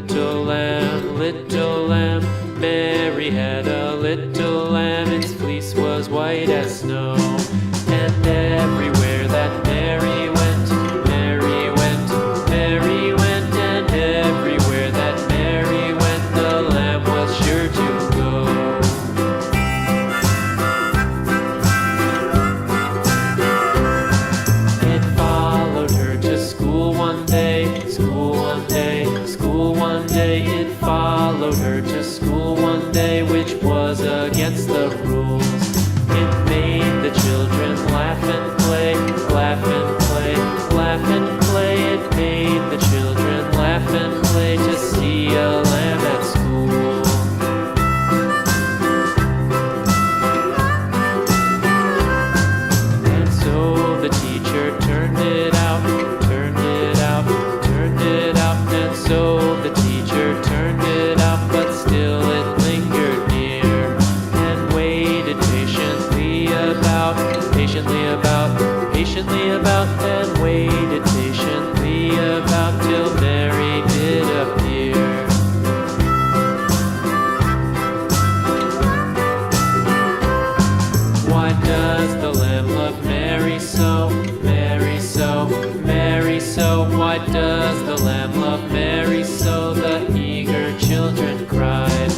little lamb. Mary had a little lamb, its fleece was white as snow. And everywhere that Mary went, Mary went, Mary went, and everywhere that Mary went, the lamb was sure to go. It followed her to school one day, school one day, school one day. It followed her to school one day, which was against the rules. It made the children laugh and play, laugh and play, laugh and play. It made the children laugh and play to see a lamb at school. And so the teacher turned it out, turned it out, turned it out. And so the teacher turned it out, but still it lingered near and waited patiently about, and waited patiently about till Mary did appear. Why does the lamb love Mary so, Mary so, Mary so? Why does the lamb love Mary so? The eager children cried.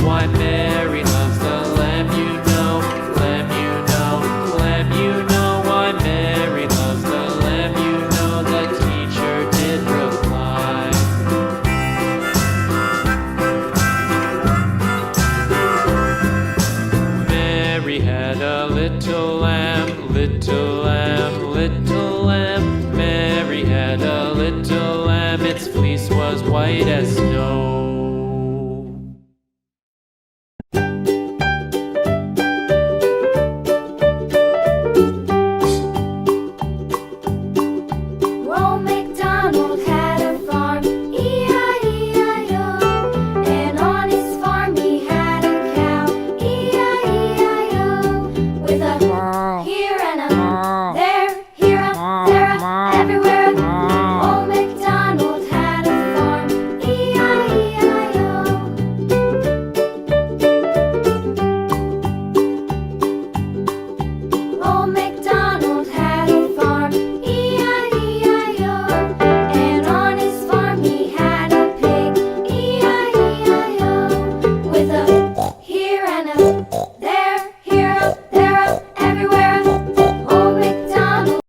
Why Mary loves the lamb, you know, lamb, you know, lamb, you know. Why Mary loves the lamb, you know, the teacher did reply. Mary had a little lamb, little lamb, little lamb. Mary had a little lamb, its fleece was white as snow. Old MacDonald had a farm, E-I-E-I-O. And on his farm he had a cow, E-I-E-I-O. With a here and a there, here a, there a, everywhere. Old MacDonald had a farm, E-I-E-I-O. Old MacDonald had a farm, E-I-E-I-O. And on his farm he had a pig, E-I-E-I-O. With a here and a